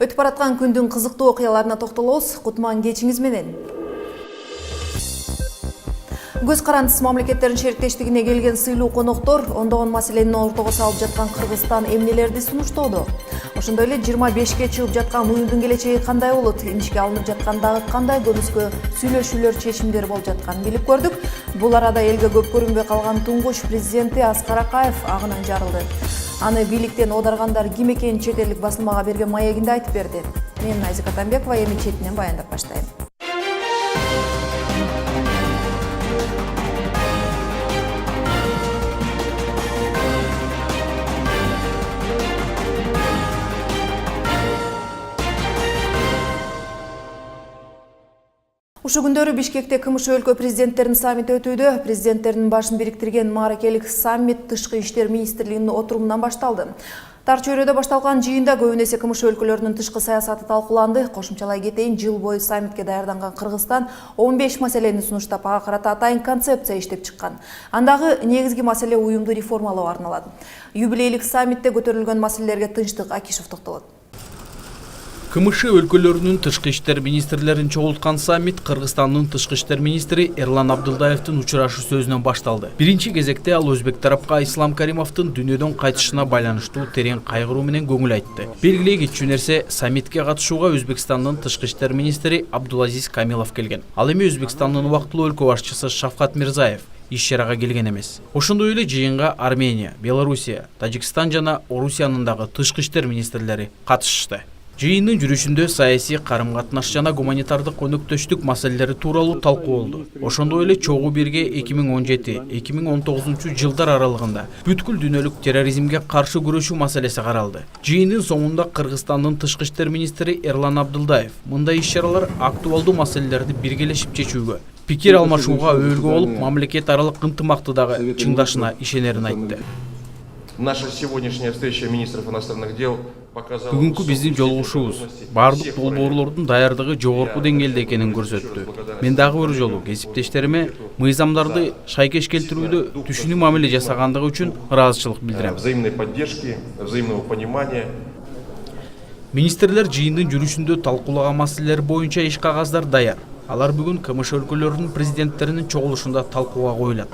Өтүп бараткан күндүн кызыктуу окуяларына токтолобуз. Кутман кечиңиз менен. Көз карандысыз мамлекеттердин шериктештигине келген сыйлуу коноктор ондогон маселени ортого салып жаткан Кыргызстан эмнелерди сунуштоодо? Ошондой эле 25ге чыгып жаткан уюмдун келечеги кандай болот? Инишке алынып жаткандагы кандай көмүскө сүйлөшүүлөр, чечимдер болуп жатканын билип көрдүк. Бул арада элге көп көрүнбөй калган туңгуч президенти Аскар Акаев агынан жарылды. Аны бийликтен оодаргандар ким экенин чет элдик басылмага берген маегинде айтып берди. Мен Айзек Атамбекова, эми четинен баяндап баштайм. Ушул күндөрү Бишкекте КМШ өлкө президенттеринин саммити өтүүдө. Президенттердин башын бириктирген мааракелик саммит Тышкы иштер министрлигинин отурумунан башталды. Тар чөйрөдө башталган жыйында көбүн эсе КМШ өлкөлөрүнүн тышкы саясаты талкууланды. Кошумчалай кетейин, жыл бою саммитке даярданган Кыргызстан 15 маселени сунуштап, ага карата атайын концепция иштеп чыккан. Андагы негизги маселе уюмду реформалоо арналат. Юбилейлик саммитте көтөрүлгөн маселелерге Тынчтык Акишев токтолот. КМШ өлкөлөрүнүн тышкы иштер министрлерин чогулткан саммит Кыргызстандын тышкы иштер министри Эрлан Абдылдаевдин учурашуу сөзүнөн башталды. Биринчи кезекте ал өзбек тарапка Ислам Каримовдун дүйнөдөн кайтышына байланыштуу терең кайгыруу менен көңүл айтты. Белгилей кетчү нерсе, саммитке катышууга Өзбекстандын тышкы иштер министри Абдулазиз Камилов келген. Ал эми Өзбекстандын убактылуу өлкө башчысы Шавкат Мирзаев иш-чарага келген эмес. Ошондой эле жыйынга Армения, Белоруссия, Тажикстан жана Орусиянын дагы тышкы иштер министрлери катышты. Жыйындын жүрүшүндө саясий карым-катнаш жана гуманитардык өнөктөштүк маселелери тууралуу талкуу болду. Ошондой эле чогуу бирге 2017-2019 жылдар аралыгында бүткүл дүйнөлүк терроризмге каршы күрөшүү маселеси каралды. Жыйындын соңунда Кыргызстандын тышкы иштер министри Эрлан Абдылдаев мындай иш-чаралар актуалдуу маселелерди биргелешип чечүүгө, пикир алмашууга өбөлгө болуп, мамлекет аралык ынтымакты дагы чыңдашына ишенерин айтты. Наша сегодняшняя встреча министров иностранных дел показала... Бүгүнкү биздин жолугушуубуз бардык долбоорлордун даярдыгы жогорку деңгээлде экенин көрсөттү. Мен дагы бир жолу кесиптештериме мыйзамдарды шайкеш келтирүүдө түшүнүү мамиле жасагандыгы үчүн ыраазычылык билдирем. Взаимной поддержки, взаимного понимания. Министрлер жыйындын жүрүшүндө талкуулаган маселелер боюнча иш кагаздар даяр. Алар бүгүн КМШ өлкөлөрүнүн президенттеринин чогулушунда талкууга коюлат.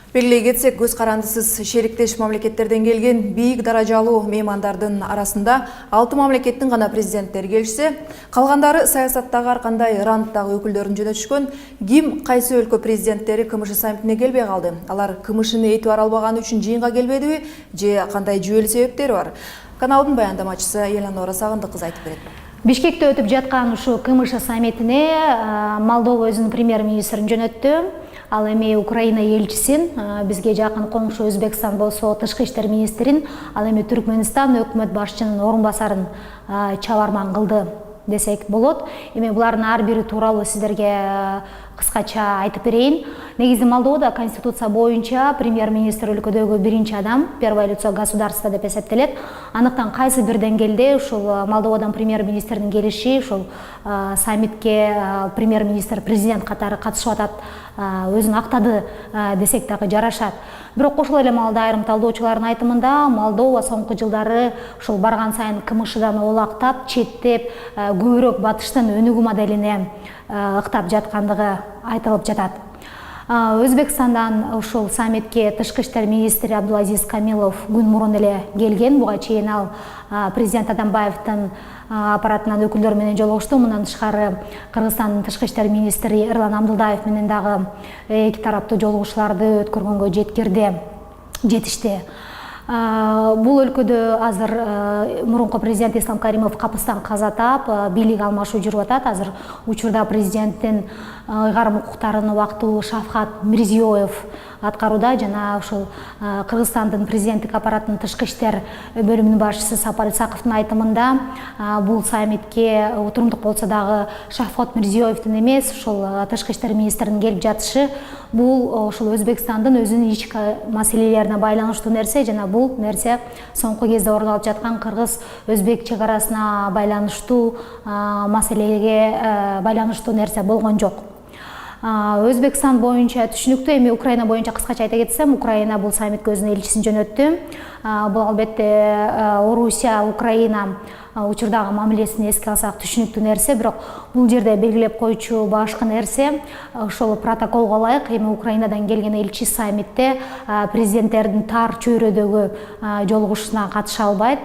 Белгилей кетсек, көз карандысыз шериктеш мамлекеттерден келген бийик даражалуу меймандардын арасында 6 мамлекеттин гана президенттери келишсе, калгандары саясаттагы ар кандай ранттагы өкүлдөрүн жөнөтүшкөн. Ким кайсы өлкө президенттери КМШ саммитине келбей калды? Алар КМШны этибар албаганы үчүн жыйынга келбедиби же кандай жүйөлүү себептери бар? Каналдын баяндамачысы Эланора Сагындык кыз айтып берет. Бишкекте өтүп жаткан ушул КМШ саммитине Молдова өзүнүн премьер-министрин жөнөттү. Ал эми Украина элчисин, бизге жакын коңшу Өзбекстан болсо тышкы иштер министрин, ал эми Түркмөнстан өкмөт башчынын орун басарын чабарман кылды десек болот. Эми булардын ар бири тууралуу сиздерге кыскача айтып берейин. Негизи Молдовада конституция боюнча премьер-министр өлкөдөгү биринчи адам, первое лицо государства деп эсептелет. Андыктан кайсы бир деңгээлде ушул Молдовадан премьер-министрдин келиши ушул саммитке премьер-министр президент катары катышып атат, өзүн актады десек дагы жарашат. Бирок ошол эле маалда айрым талдоочулардын айтымында Молдова соңку жылдары ушул барган сайын КМШдан олактап, четтеп, көбүрөөк батыштын өнүгүү моделине ыктап жаткандыгы айтылып жатат. Өзбекстандан ушул саммитке тышкы иштер министри Абдулазиз Камилов күн мурун эле келген. Буга чейин ал президент Атамбаевдин аппаратынан өкүлдөр менен жолугушту. Мындан тышкары Кыргызстандын тышкы иштер министри Эрлан Абдылдаев менен дагы эки тараптуу жолугушууларды өткөргөнгө жетишти. Бул өлкөдө азыр мурунку президент Ислам Каримов капыстан каза таап, бийлик алмашуу жүрүп атат. Азыр учурда президенттин ыйгарым укуктарын убактылуу Шавкат Мирзиёев аткарууда жана ушул Кыргызстандын президенттик аппаратынын тышкы иштер бөлүмүнүн башчысы Сапар Исаковдун айтымында бул саммитке отурумдук болсо дагы Шавкат Мирзиёевдин эмес, ушул тышкы иштер министринин келип жатышы бул ушул Өзбекстандын өзүнүн ички маселелерине байланыштуу нерсе жана бул нерсе соңку кезде орун алып жаткан кыргыз-өзбек чек арасына байланыштуу маселеге байланыштуу нерсе болгон жок. Өзбекстан боюнча түшүнүктүү. Эми Украина боюнча кыскача айта кетсем, Украина бул саммитке өзүнүн элчисин жөнөттү. Бул албетте Орусия, Украина учурдагы мамилесин эске алсак түшүнүктүү нерсе, бирок бул жерде белгилеп койчу башкы нерсе ошол протоколго ылайык эми Украинадан келген элчи саммитте президенттердин тар чөйрөдөгү жолугушууна катыша албайт.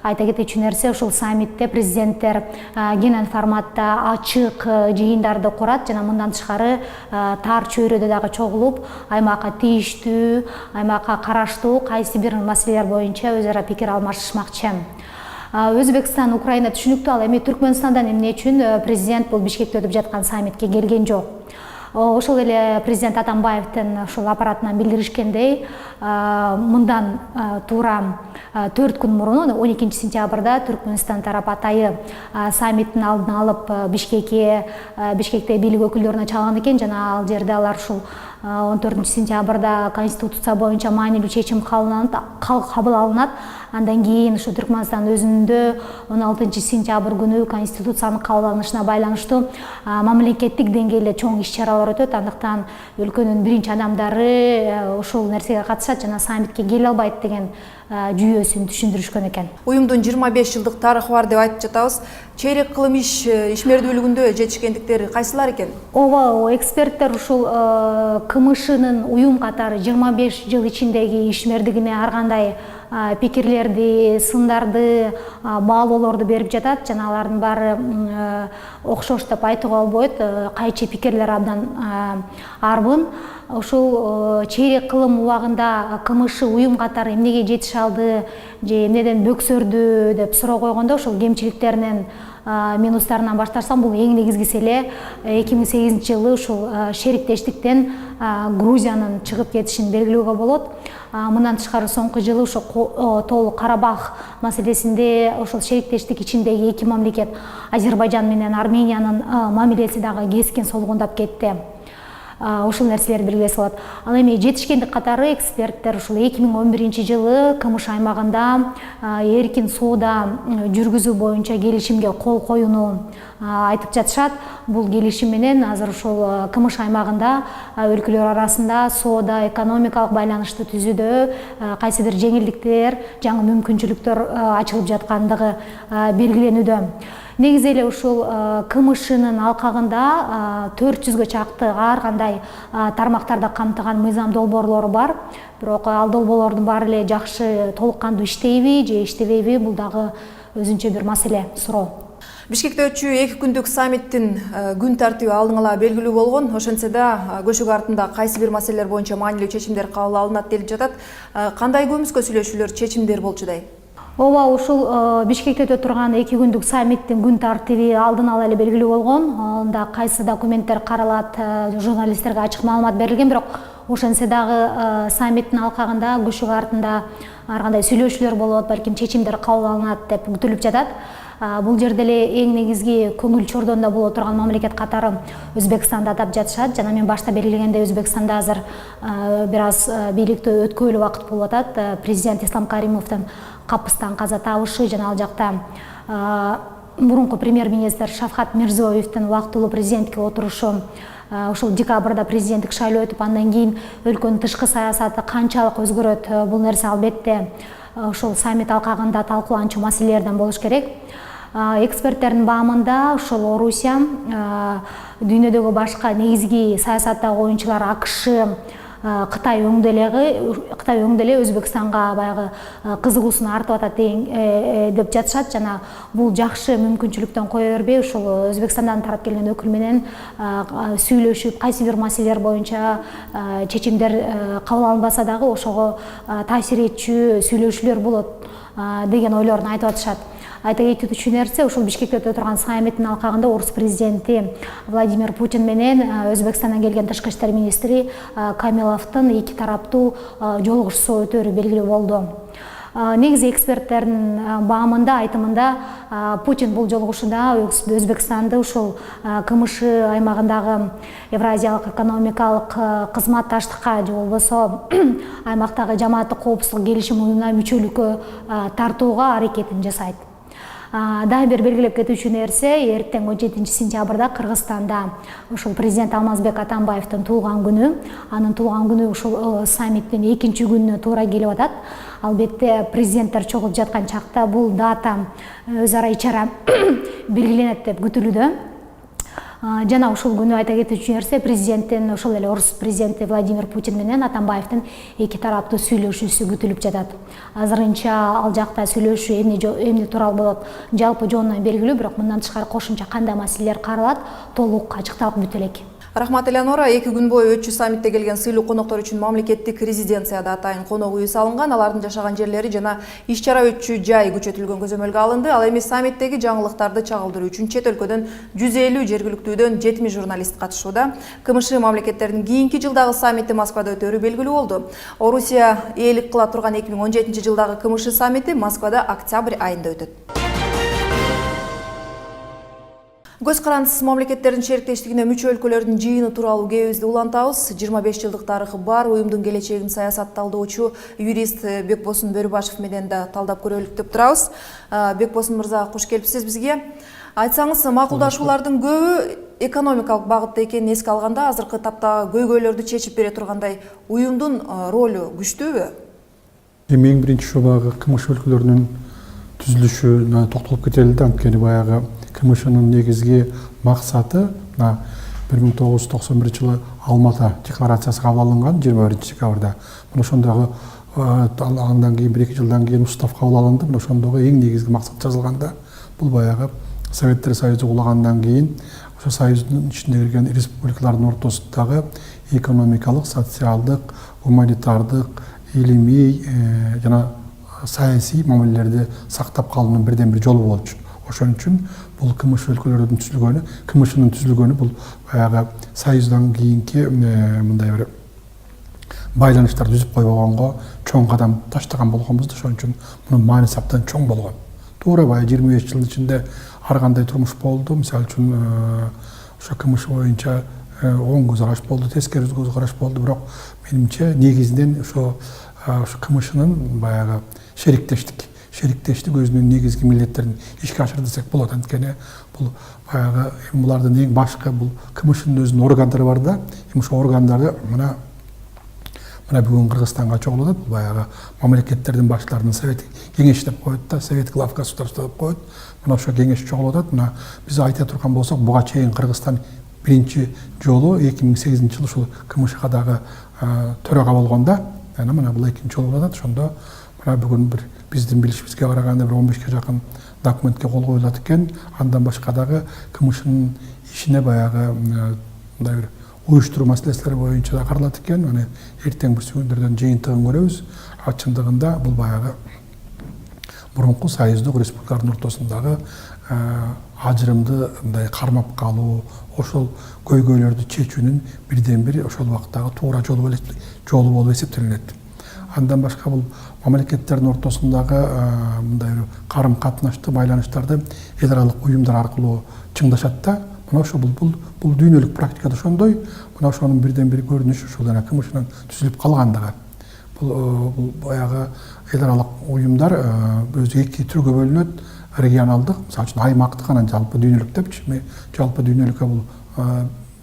Айта кетечү нерсе, ушул саммитте президенттер кеңен форматта ачык жыйындарды курат жана мындан тышкары тар чөйрөдө дагы чогулуп, аймакка тийиштүү, аймакка караштуу кайсы бир маселелер боюнча өз ара пикир алмашышмакчы. Өзбекстан, Украина түшүнүктүү, ал эми Түркмөнстандан эмне үчүн президент бул Бишкекте өтүп жаткан саммитке келген жок. Ошол эле президент Атамбаевдин ушул аппаратынан билдиришкендей, мындан туура 4 күн мурун 12 сентябрда Түркмөнстан тарапы атайы саммиттин алдын алып Бишкекте бийлик өкүлдөрүнө чалган экен, жана ал жерде алар ушул 14 сентябрда Конституция боюнча маанилүү чечим кабыл алынат. Андан кийин ушу Түркмөнстан өзүндө 16 сентябрь күнү Конституциянын кабыл алынышына байланыштуу мамлекеттик деңгээлде чоң иш-чаралар өтөт. Андыктан өлкөнүн биринчи адамдары ушул нерсеге катышат жана саммитке келе албайт деген жүйөсүн түшүндүрүшкөн экен. Уюмдун 25 жылдык тарыхы бар деп айтып жатабыз. Чейрек кылым ишмердүүлүгүндө жетишкендиктери кайсылар экен? Ооба, эксперттер ушул КМШнын уюм катары 25 жыл ичиндеги ишмердигине ар кандай пикирлерди, сындарды, баалоолорду берип жатат жана алардын баары окшош деп айтууга болбойт. Кайчы пикирлер абдан арбын. Ушул чейрек кылым убагында КМШ уюм катары эмнеге жетише алды же эмнеден бөксөрдү деп суроо койгондо, ушул кемчиликтеринен минустарынан баштасам, бул эң негизгиси эле 2008 жылы ушул шериктештиктен Грузиянын чыгып кетишин белгилөөгө болот. Мындан тышкары соңку жылы ошо Тоолук Карабах маселесинде ошол шериктештик ичиндеги эки мамлекет Азербайжан менен Армениянын мамилеси дагы кескин солгундап кетти. Ушул нерселерди белгилей салат. Ал эми жетишкендик катары эксперттер ушул 2011 жылы КМШ аймагында эркин соода жүргүзүү боюнча келишимге кол коюуну айтып жатышат. Бул келишим менен азыр ушул КМШ аймагында өлкөлөр арасында соода, экономикалык байланышты түзүүдө кайсы бир жеңилдиктер, жаңы мүмкүнчүлүктөр ачылып жаткандыгы белгиленүүдө. Негизи эле ушул КМШнын алкагында 400гө чакты ар кандай тармактарда камтыган мыйзам долбоорлору бар. Бирок ал долбоорлордун баары эле жакшы толук кандуу иштейби же иштебейби, бул дагы өзүнчө бир маселе, суроо. Бишкекте өтчү 2 күндүк саммиттин күн тартиби алдын ала белгилүү болгон. Ошентсе да көшүк артында кайсы бир маселелер боюнча маанилүү чечимдер кабыл алынат делип жатат. Кандай көмүскө сүйлөшүүлөр, чечимдер болчудай? Ооба, ушул Бишкекте өтө турган 2 күндүк саммиттин күн тартиби алдын ала эле белгилүү болгон. Анда кайсы документтер каралат, журналисттерге ачык маалымат берилген, бирок ошентсе дагы саммиттин алкагында көшүк артында ар кандай сүйлөшүүлөр болот, балким чечимдер кабыл алынат деп күтүлүп жатат. Бул жерде эле эң негизги көңүл чордонда боло турган мамлекет катары Өзбекстанды атап жатышат. Жана мен башта белгилегендей, Өзбекстанда азыр бир аз бийликти өткөлүү убакыт болуп атат. Президент Ислам Каримовдун капыстан каза табышы жана ал жакта мурунку премьер-министр Шавкат Мирзиёевдин убактылуу президентке отурушу, ушул декабрда президенттик шайлоо өтүп, андан кийин өлкөнүн тышкы саясаты канчалык өзгөрөт, бул нерсе албетте ушул саммит алкагында талкууланчу маселелерден болуш керек. Эксперттердин баамында ушул Орусия, дүйнөдөгү башка негизги саясаттагы оюнчулар АКШ, Кытай өңдө эле Өзбекстанга баягы кызыгуусун артып атат деп жатышат жана бул жакшы мүмкүнчүлүктөн кое бербей, ушул Өзбекстандан тарап келген өкүл менен сүйлөшүп, кайсы бир маселелер боюнча чечимдер кабыл алынбаса дагы ошого таасир этчү сүйлөшүүлөр болот деген ойлорун айтып атышат. Айта кетүүчү нерсе, ушул Бишкекте өтө турган саммиттин алкагында орус президенти Владимир Путин менен Өзбекстандан келген тышкы иштер министри Камиловдун эки тараптуу жолугушуу өтөөрү белгилүү болду. Негизи эксперттердин баамында, айтымында, Путин бул жолугушууда Өзбекстанды ушул КМШ аймагындагы Евразиялык экономикалык кызматташтыкка же болбосо аймактагы жамааттык коопсуздук келишим уюмуна мүчөлүккө тартууга аракетин жасайт. Дагы бир белгилеп кетүүчү нерсе, эртең 17 сентябрда Кыргызстанда ушул президент Алмазбек Атамбаевдин туулган күнү. Анын туулган күнү ушул саммиттин экинчи күнүнө туура келип атат. Албетте президенттер чогулуп жаткан чакта бул дата өз ара ичара белгиленет деп күтүлүүдө. Жана ушул күнү айта кетүүчү нерсе, президенттин ошол эле орус президенти Владимир Путин менен Атамбаевдин эки тараптуу сүйлөшүүсү күтүлүп жатат. Азырынча ал жакта сүйлөшүү эмне тууралуу болот жалпы жонунан белгилүү, бирок мындан тышкары кошумча кандай маселелер каралат толук ачыкталып бүтө элек. Рахмат, Элеонора. 2 күн бою өтчү саммитте келген сыйлуу коноктор үчүн мамлекеттик резиденцияда атайын конок үйү салынган. Алардын жашаган жерлери жана иш-чара өтчү жай күчөтүлгөн көзөмөлгө алынды. Ал эми саммиттеги жаңылыктарды чагылдыруу үчүн чет өлкөдөн 150, жергиликтүүдөн 70 журналист катышууда. КМШ мамлекеттеринин кийинки жылдагы саммити Москвада өтөрү белгилүү болду. Орусия ээлик кыла турган 2017 жылдагы КМШ саммити Москвада октябрь айында өтөт. Көз карандысыз мамлекеттердин шериктештигине мүчө өлкөлөрдүн жыйыны тууралуу кебизди улантабыз. 25 жылдык тарыхы бар уюмдун келечегин саясатталдоочу юрист Бекбосун Бөрүбашев менен да талдап көрөлүк деп турабыз. Бекбосун мырза, кош келипсиз бизге. Айтсаңыз, макулдашуулардын көбү экономикалык багытта экенин эске алганда, азыркы тапта көйгөйлөрдү чечип бере тургандай уюмдун ролу күчтүүбү? Эң биринчи жобагы КМШ өлкөлөрүнүн түзүлүшүнө токтолуп кетели. Анткени баягы КМШнын негизги максаты 1991 жылы Алматы декларациясы кабыл алынган 21 декабрда. Мына ошондогу андан кийин 1-2 жылдан кийин устав кабыл алынды. Мына ошондогу эң негизги максат жазылганда бул баягы Советтер Союзу кулагандан кийин ошо союздун ичине кирген республикалардын ортосундагы экономикалык, социалдык, гуманитардык, илимий жана саясий мамилелерди сактап калуунун бирден бир жолу болчу. Ошон үчүн бул КМШ өлкөлөрүнүн түзүлгөнү, КМШнын түзүлгөнү бул баягы союздан кийинки мындай бир байланыштар түзүп койбогонго чоң кадам таштаган болгонбуз. Ошон үчүн мунун мааниси абдан чоң болгон. Туура баягы 25 жылдын ичинде ар кандай турмуш болду. Мисалы үчүн ошо КМШ боюнча оң көз караш болду, тескери көз караш болду. Бирок менимче негизинен ошо КМШнын баягы шериктештик өзүнүн негизги милдеттерин ишке ашырды десек болот. Анткени бул баягы булардын эң башкы бул КМШнын өзүнүн органдары бар да. Ошо органдарды мына бүгүн Кыргызстанга чогулуп атат. Бул баягы мамлекеттердин баштарынын совет кеңеш деп коет да, совет глав государства деп коет. Мына ошо кеңеш чогулуп атат. Мына биз айта турган болсок, буга чейин Кыргызстан биринчи жолу 2008 жылы ушул КМШга дагы төрага болгондо, мына бул экинчи жолу болуп атат. Ошондо мына бүгүн бир биздин билишибизге караганда бир 15ке жакын документке кол коюлат экен. Андан башка дагы КМШнын ишине баягы мындай бир уюштуруу маселелери боюнча да каралат экен. Аны эртең бир күндөрдөн жыйынтыгын көрөбүз. Чындыгында бул баягы мурунку союздук республикалардын ортосундагы ажырымды мындай кармап калуу, ошол көйгөйлөрдү чечүүнүн бирден бир ошол убактагы туура жолу болуп эсептелинет. Андан башка бул мамлекеттердин ортосундагы мындай карым катнашты, байланыштарды эл аралык уюмдар аркылуу чыңдашат да. Мына ошо бул дүйнөлүк практикада ошондой. Мына ошонун бирден бир көрүнүшү ушул жана КМШнын түзүлүп калгандыгы. Бул баягы эл аралык уюмдар өзү эки түргө бөлүнөт. Регионалдык, мисалы үчүн аймактык, анан жалпы дүйнөлүк депчи. Жалпы дүйнөлүккө бул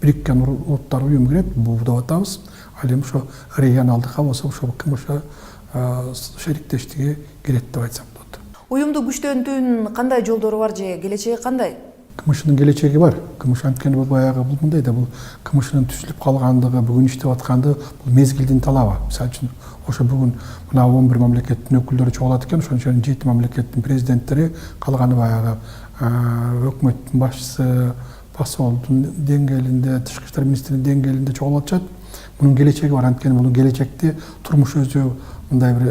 Бириккен Улуттар уюму кирет, бул деп атабыз. Ал эми ошо регионалдыкка болсо ошо КМШ шериктештиги кирет деп айтсам болот. Уюмду күчтөндүүнүн кандай жолдору бар же келечеги кандай? КМШнын келечеги бар. КМШ анткени бул баягы бул мындай да, бул КМШнын түзүлүп калгандыгы, бүгүн иштеп аткандыгы бул мезгилдин талабы. Мисалы үчүн ошо бүгүн мына 11 мамлекеттин өкүлдөрү чогулат экен. Ошон үчүн 7 мамлекеттин президенттери, калганы баягы өкмөттүн башчысы, посолдун деңгээлинде, тышкы иштер министринин деңгээлинде чогулуп атышат. Мунун келечеги бар. Анткени мунун келечекти турмуш өзү мындай бир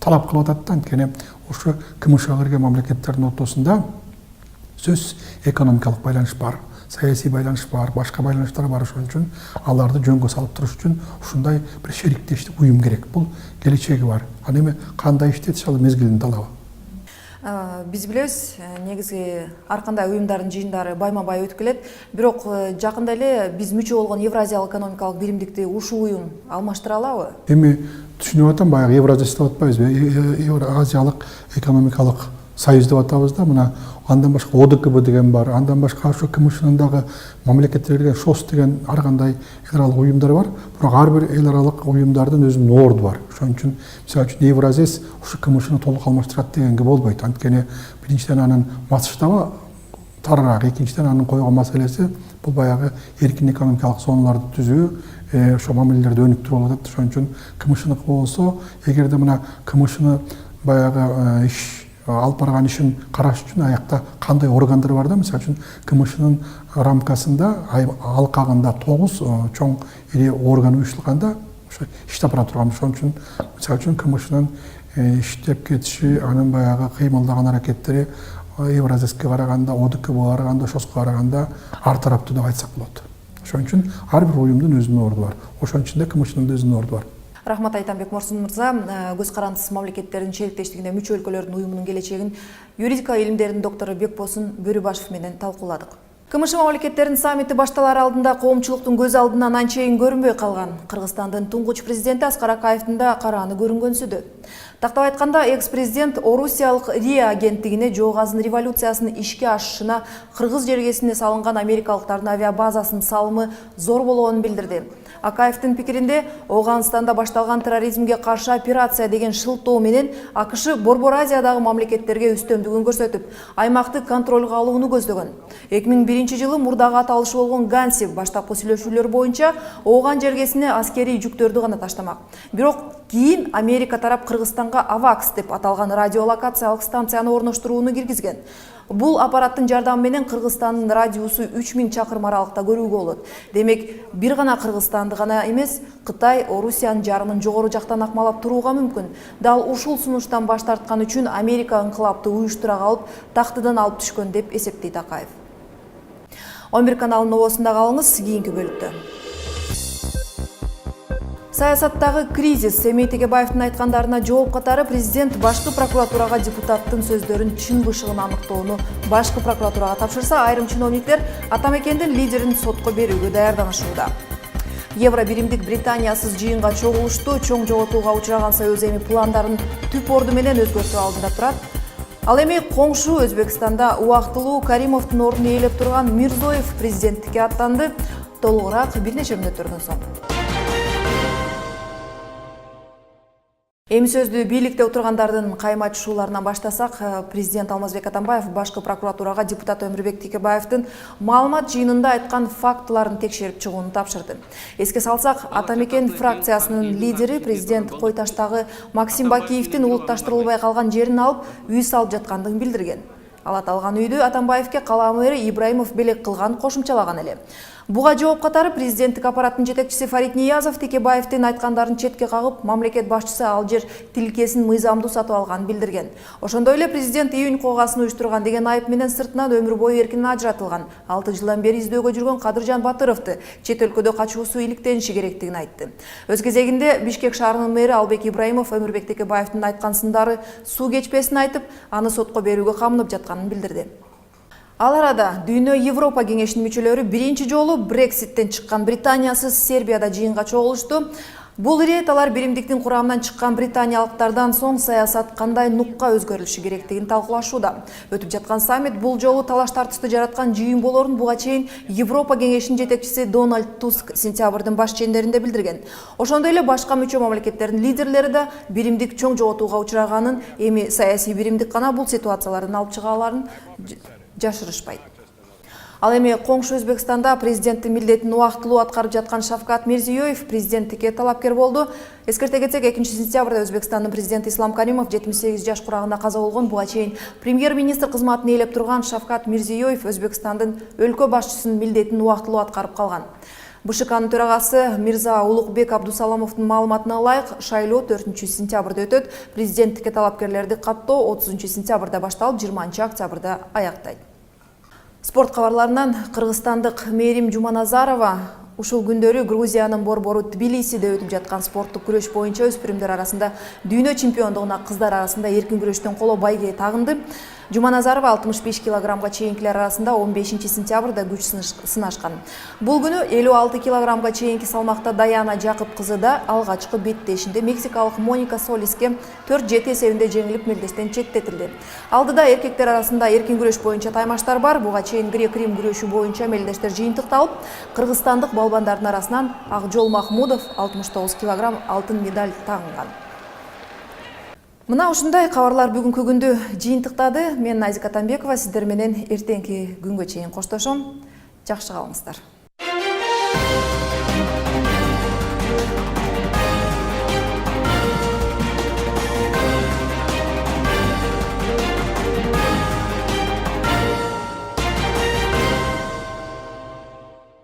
талап кылып атат да. Анткени ошо КМШга кирген мамлекеттердин ортосунда сөз экономикалык байланыш бар, саясий байланыш бар, башка байланыштар бар. Ошон үчүн аларды жөнгө салып туруш үчүн ушундай бир шериктештик уюм керек. Бул келечеги бар. Аны эми кандай иштетиш ал мезгилинин талабы. Биз билебиз, негизи ар кандай уюмдардын жыйындары байма-бай өтүп келет. Бирок жакында эле биз мүчө болгон Евразиялык экономикалык биримдикти ушул уюм алмаштыра алабы? Эми түшүнүп атам, баягы Евразия деп атпайбызбы? Евразиялык экономикалык союз деп атабыз да, мына андан башка ОДКБ деген бар, андан башка ошо КМШнын дагы мамлекеттерге ШОС деген ар кандай эл аралык уюмдар бар. Бирок ар бир эл аралык уюмдардын өзүнүн орду бар. Ошон үчүн мисалы үчүн Евразес ушу КМШны толук алмаштырат дегенге болбойт. Анткени биринчиден анын масштабы тарыраак, экинчиден анын койгон маселеси бул баягы эркин экономикалык зоналарды түзүү, ошо мамилелерди өнүктүрүп атат. Ошон үчүн КМШныкы болсо, эгерде мына КМШны баягы иш алып барган ишин караш үчүн аякта кандай органдар бар да, мисалы үчүн КМШнын рамкасында алкагында 9 чоң ири орган уюштурганда ошо иштеп бара турган. Ошон үчүн мисалы үчүн КМШнын иштеп кетиши, анын баягы кыймылдаган аракеттери Евразеске караганда, ОДКБга караганда, ШОСко караганда ар тараптуу деп айтсак болот. Ошон үчүн ар бир уюмдун өзүнүн орду бар. Ошон ичинде КМШнын да өзүнүн орду бар. Рахмат Айтамбек Морсун мырза, көз карандысыз мамлекеттердин шериктештигинде мүчө өлкөлөрдүн уюмунун келечегин юридика илимдеринин доктору Бекбосун Бөрүбашев менен талкууладык. КМШ мамлекеттеринин саммити башталар алдында коомчулуктун көз алдынан анчейин көрүнбөй калган Кыргызстандын туңгуч президенти Аскар Акаевдин да карааны көрүнгөнсүдү. Тактап айтканда, экс-президент Орусиялык РИА агенттигине Жоо Газын революциясынын ишке ашышына кыргыз жергесине салынган америкалыктардын авиабазасынын салымы зор болгонун билдирди. Акаевдин пикиринде, Ауганстанда башталган терроризмге каршы операция деген шылтоо менен АКШ Борбор Азиядагы мамлекеттерге үстөмдүгүн көрсөтүп, аймакты контролго алууну көздөгөн. 2001-жылы мурдагы аталышы болгон Ганси баштапкы сүйлөшүүлөр боюнча Ооган жергесине аскерий жүктөрдү гана таштамак. Бирок кийин Америка тарап Кыргызстанга АВАКС деп аталган радиолокациялык станцияны орноштурууну киргизген. Бул аппараттын жардамы менен Кыргызстандын радиусу 3000 чакырым аралыкта көрүүгө болот. Демек, бир гана Кыргызстанды гана эмес, Кытай Орусиянын жарымын жогору жактан акмалап турууга мүмкүн. Дал ушул сунуштан баш тарткан үчүн Америка ыңкылапты уюштура калып, тактыдан алып түшкөн деп эсептейт Акаев. 11 каналынын обосунда калыңыз, кийинки бөлүктө. Саясаттагы кризис Семей Тегебаевдин айткандарына жооп катары президент башкы прокуратурага депутаттын сөздөрүн чын бышыгын аныктоону башкы прокуратурага тапшырса, айрым чиновниктер Атамекендин лидерин сотко берүүгө даярданышууда. Евро биримдик Британиясыз жыйынга чогулушту, чоң жоготууга учураган Союз эми пландарын түп орду менен өзгөртүү алдында турат. Ал эми коңшу Өзбекстанда убактылуу Каримовдун ордун ээлеп турган Мирзоев президенттикке аттанды. Толугураак бир нече мүнөттөрдөн соң. Эми сөздү бийликте отургандардын кайма айтышууларынан баштасак, президент Алмазбек Атамбаев башкы прокуратурага депутат Өмүрбек Текебаевдин маалымат жыйынында айткан фактыларын текшерип чыгууну тапшырды. Эске салсак, Атамекен фракциясынын лидери президент Койташтагы Максим Бакиевдин улутташтырылбай калган жерин алып, үй салып жаткандыгын билдирген. Ал аталган үйдү Атамбаевке кала мэри Ибраимов белек кылган кошумчалаган эле. Буга жооп катары президенттик аппараттын жетекчиси Фарид Ниязов Текебаевдин айткандарын четке кагып, мамлекет башчысы ал жер тилкесин мыйзамдуу сатып алганын билдирген. Ошондой эле президент июнь коогасын уюштурган деген айып менен сыртынан өмүр бою эркинен ажыратылган. 6 жылдан бери издөөгө жүргөн Кадыржан Батыровду чет өлкөдө качуусу иликтениши керектигин айтты. Өз кезегинде Бишкек шаарынын мэри Албек Ибраимов Өмүрбек Текебаевдин айткан сындары суу кечпесин айтып, аны сотко берүүгө камынып жатканын билдирди. Ал арада Дүйнө Европа кеңешинин мүчөлөрү биринчи жолу Брекситтен чыккан Британиясыз Сербияда жыйынга чогулушту. Бул ирет алар биримдиктин курамынан чыккан британиялыктардан соң саясат кандай нукка өзгөрүлүшү керектигин талкуулашууда. Өтүп жаткан саммит бул жолу талаш тартышты жараткан жыйын болорун буга чейин Европа кеңешинин жетекчиси Дональд Туск сентябрдын баш чендеринде билдирген. Ошондой эле башка мүчө мамлекеттердин лидерлери да биримдик чоң жоготууга учураганын, эми саясий биримдик гана бул ситуациялардан алып чыга аларын жашырышпайт. Ал эми коңшу Өзбекстанда президенттин милдетин убактылуу аткарып жаткан Шавкат Мирзиёев президенттикке талапкер болду. Эскерте кетсек, 2-сентябрда Өзбекстандын президенти Ислам Каримов 78 жаш курагында каза болгон. Буга чейин премьер-министр кызматын ээлеп турган Шавкат Мирзиёев Өзбекстандын өлкө башчысынын милдетин убактылуу аткарып калган. БШКнын төрагасы Мирза Улукбек Абдусаламовдун маалыматына ылайык, шайлоо 4-сентябрда өтөт. Президенттикке талапкерлерди каттоо 30-сентябрда башталып, 20-октябрда аяктайт. Спорт кабарларынан кыргызстандык Мерим Жуманазарова ушул күндөрү Грузиянын борбору Тбилисиде өтүп жаткан спорттук күрөш боюнча өспүрүмдөр арасында дүйнө чемпиондугуна кыздар арасында эркин күрөштөн коло байге тагынды. Жуманазарова 65 килограммга чейинкилер арасында 15 сентябрда күч сынашкан. Бул күнү 56 килограммга чейинки салмакта Даяна Жакып кызы да алгачкы беттешинде мексикалык Моника Солиске 4-7 эсебинде жеңилип мелдештен четтетилди. Алдыда эркектер арасында эркин күрөш боюнча таймаштар бар. Буга чейин грек-рим күрөшү боюнча мелдештер жыйынтыкталып, кыргызстандык балбандардын арасынан Акжол Махмудов 69 килограмм алтын медаль тагынган. Мына ушундай кабарлар бүгүнкү күндү жыйынтыктады. Мен Назика Атамбекова, сиздер менен эртеңки күнгө чейин коштошом. Жакшы калыңыздар.